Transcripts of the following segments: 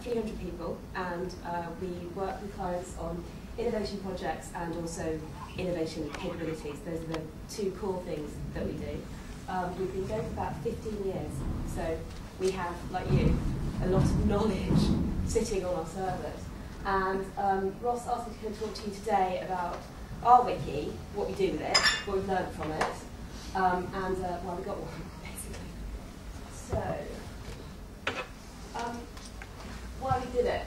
300 people, and we work with clients on innovation projects and also innovation capabilities. Those are the two core things that we do. We've been going for about 15 years, so we have, like you, a lot of knowledge sitting on our servers. And Ross asked me to come talk to you today about our wiki, what we do with it, what we've learned from it, and why we got one, basically. So, why we did it.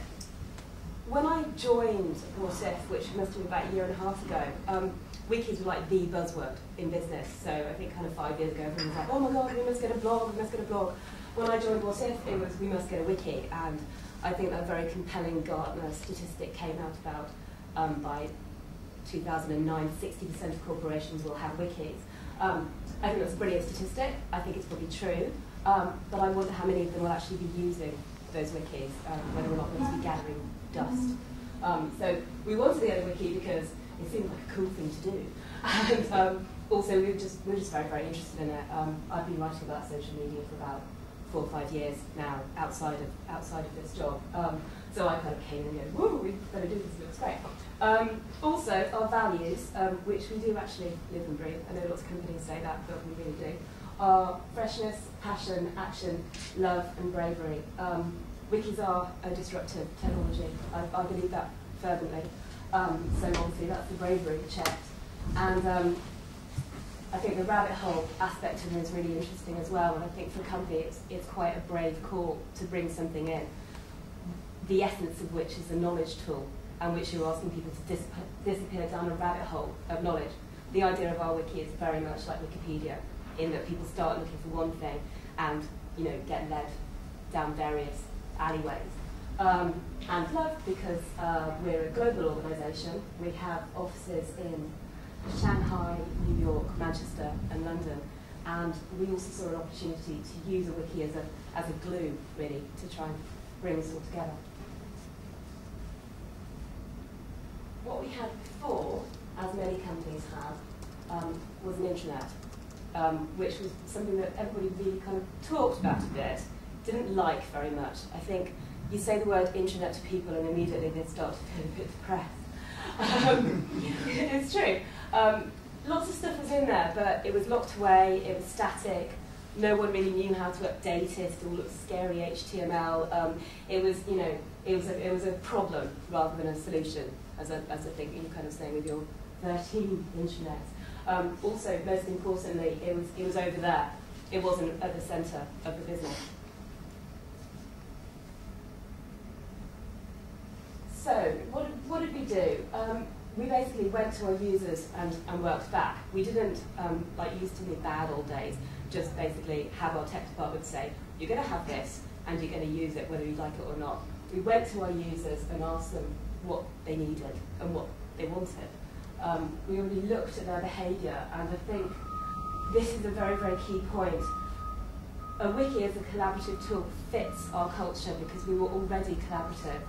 When I joined What If, which must have been about a year and a half ago, wikis were like the buzzword in business. So I think kind of 5 years ago, everyone was like, oh my god, we must get a blog, we must get a blog. When I joined What If, it was, we must get a wiki. And I think a very compelling Gartner statistic came out about by 2009, 60% of corporations will have wikis. I think that's a brilliant statistic. I think it's probably true. But I wonder how many of them will actually be using those wikis, whether or not they'll be gathering dust. So we wanted to get a wiki because it seemed like a cool thing to do. And also we're just very, very interested in it. I've been writing about social media for about 4 or 5 years now, outside of this job. So I kind of came and go, whoa, we better do this, it looks great. Also, our values, which we do actually live and breathe. I know lots of companies say that, but we really do, are freshness, passion, action, love, and bravery. Wikis are a disruptive technology. I believe that fervently. So obviously that's the bravery checked. And I think the rabbit hole aspect of it is really interesting as well. And I think for a company, it's quite a brave call to bring something in, the essence of which is a knowledge tool, and which you're asking people to disappear down a rabbit hole of knowledge. The idea of our wiki is very much like Wikipedia, in that people start looking for one thing and get led down various alleyways. And love, because we're a global organisation. We have offices in Shanghai, New York, Manchester, and London. And we also saw an opportunity to use a wiki as a glue, really, to try and bring us all together. What we had before, as many companies have, was an intranet, which was something that everybody really kind of talked about a bit, didn't like very much. I think you say the word intranet to people and immediately they start to feel a bit depressed. It's true. Lots of stuff was in there, but it was locked away, it was static, no one really knew how to update it, it all looked scary HTML. It was a problem rather than a solution, as I think you're kind of saying with your 13 intranets. Also, most importantly, it was over there. It wasn't at the centre of the business. So, what did we do? We basically went to our users and worked back. We didn't, like used to be bad old days, just basically have our tech department say, you're going to have this, and you're going to use it whether you like it or not. We went to our users and asked them what they needed and what they wanted. We already looked at their behaviour, and I think this is a very, very key point. A wiki as a collaborative tool fits our culture because we were already collaborative.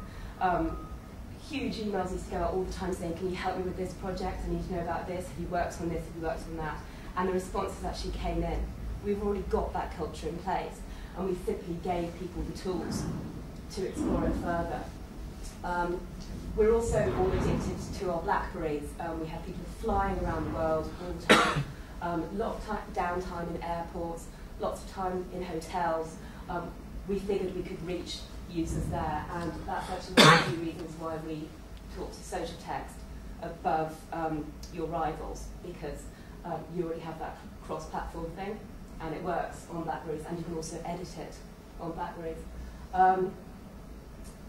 Huge emails used to go out all the time saying, can you help me with this project? I need to know about this. Have you worked on this? Have you worked on that? And the responses actually came in. We've already got that culture in place, and we simply gave people the tools to explore it further. We're also all addicted to our Blackberries. We have people flying around the world all the time. A lot of downtime in airports, lots of time in hotels. We figured we could reach users there, and that's actually one of the reasons why we talk to Socialtext above your rivals, because you already have that cross-platform thing, and it works on Blackberries, and you can also edit it on Blackberries.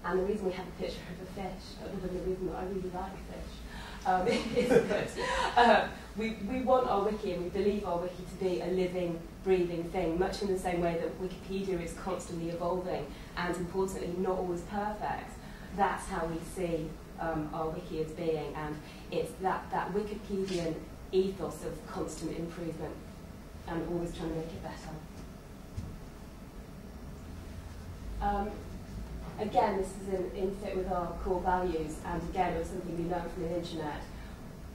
And the reason we have a picture of a fish, other than the reason that I really like fish, is that we want our wiki, and we believe our wiki to be a living, breathing thing, much in the same way that Wikipedia is constantly evolving, and importantly, not always perfect. That's how we see our wiki as being, and it's that Wikipedian ethos of constant improvement and always trying to make it better. Again, this is in fit with our core values, and again, it was something we learned from the internet.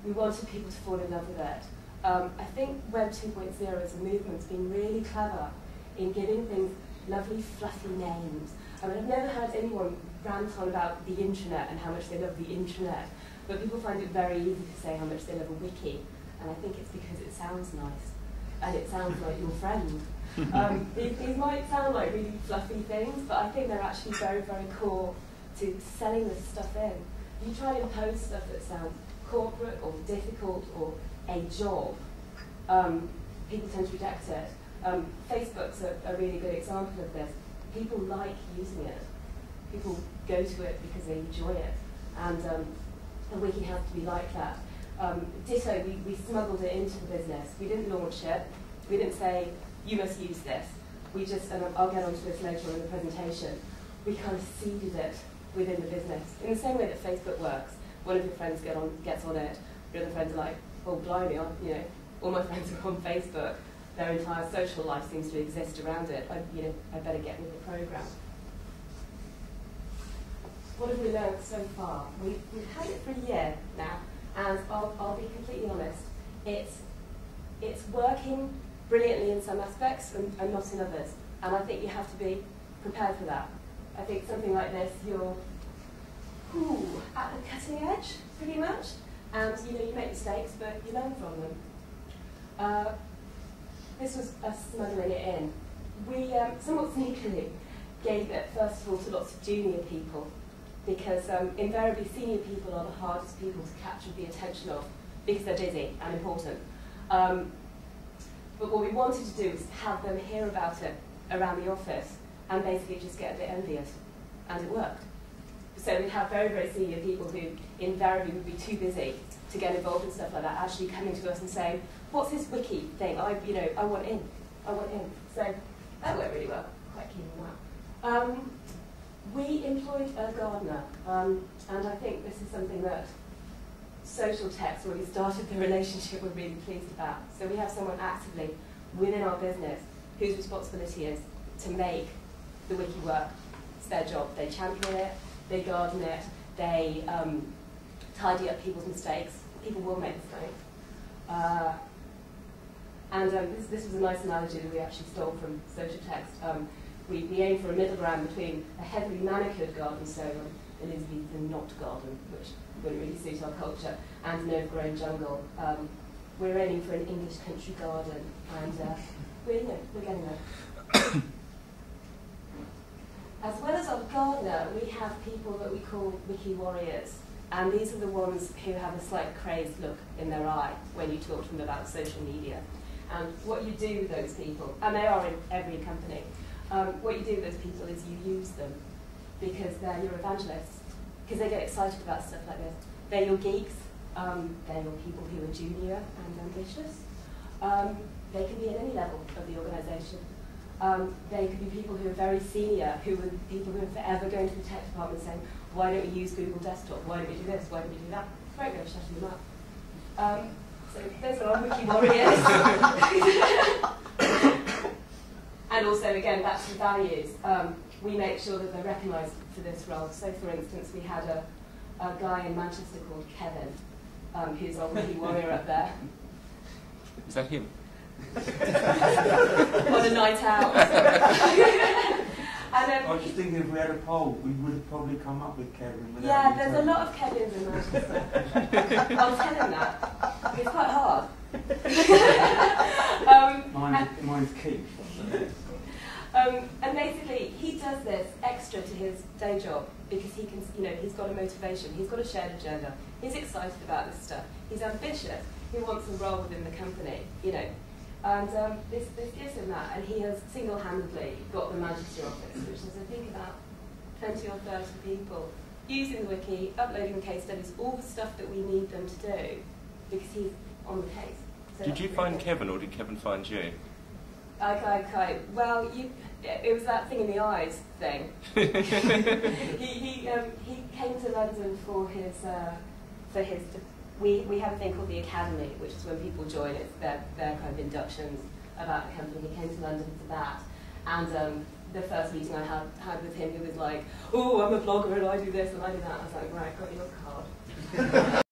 We wanted people to fall in love with it. I think Web 2.0 as a movement's been really clever in giving things lovely, fluffy names, I mean, I've never heard anyone rant on about the intranet and how much they love the intranet, but people find it very easy to say how much they love a wiki, and I think it's because it sounds nice, and it sounds like your friend. These might sound like really fluffy things, but I think they're actually very, very core to selling this stuff in. You try and impose stuff that sounds corporate or difficult or a job, people tend to reject it. Facebook's a really good example of this. People like using it. People go to it because they enjoy it. And the wiki has to be like that. Ditto, we smuggled it into the business. We didn't launch it. We didn't say, you must use this. We just, and I'll get onto this later on in the presentation, we kind of seeded it within the business. In the same way that Facebook works. One of your friends gets on it, your other friends are like, oh blimey, all my friends are on Facebook. Their entire social life seems to exist around it. I better get with the program. What have we learned so far? We've had it for a year now, and I'll be completely honest. It's working brilliantly in some aspects and not in others. And I think you have to be prepared for that. I think something like this, you're at the cutting edge, pretty much. And you make mistakes, but you learn from them. This was us smuggling it in. We somewhat sneakily gave it, first of all, to lots of junior people, because invariably senior people are the hardest people to capture the attention of, because they're busy and important. But what we wanted to do was have them hear about it around the office and basically just get a bit envious, and it worked. So we have very, very senior people who invariably would be too busy to get involved in stuff like that, actually coming to us and saying, what's this wiki thing? I want in. So that went really well. Quite keen on that. We employed a gardener, and I think this is something that Socialtext, when we started the relationship, we're really pleased about. So we have someone actively within our business whose responsibility is to make the wiki work. It's their job. They champion it, they garden it, they tidy up people's mistakes. People will make mistakes. This was a nice analogy that we actually stole from Socialtext. We aim for a middle ground between a heavily manicured garden, so Elizabethan not garden, which wouldn't really suit our culture, and an overgrown jungle. We're aiming for an English country garden, and we're getting there. As well as our gardener, we have people that we call wiki warriors, and these are the ones who have a slight crazed look in their eye when you talk to them about social media. And what you do with those people, and they are in every company, what you do with those people is you use them because they're your evangelists, because they get excited about stuff like this. They're your geeks, they're your people who are junior and ambitious. They can be at any level of the organisation. They could be people who are very senior, who are people who are forever going to the tech department saying, why don't we use Google Desktop? Why don't we do this? Why don't we do that? Great way of shutting them up. So those are our wiki warriors. And also, again, back to the values. We make sure that they're recognised for this role. So, for instance, we had a guy in Manchester called Kevin, who's our wiki warrior up there. Is that him? On a night out. I was just thinking if we had a poll, we would have probably come up with Kevin. Yeah, there's a lot of Kevins in Manchester. I'll tell him that. It's quite hard. Mine's Keith. And basically, he does this extra to his day job because he can, he's got a motivation, he's got a shared agenda, he's excited about this stuff, he's ambitious, he wants a role within the company, And this gives him that, and he has single-handedly got the Manchester office, which is, I think, about 20 or 30 people using the wiki, uploading case studies, all the stuff that we need them to do, because he's on the case. So did you find Kevin, or did Kevin find you? Well, it was that thing in the eyes thing. he came to London for his we have a thing called the Academy, which is when people join. It's their kind of inductions about the company. He came to London for that, and the first meeting I had with him, he was like, "Oh, I'm a blogger and I do this and I do that." I was like, "Right, got your card."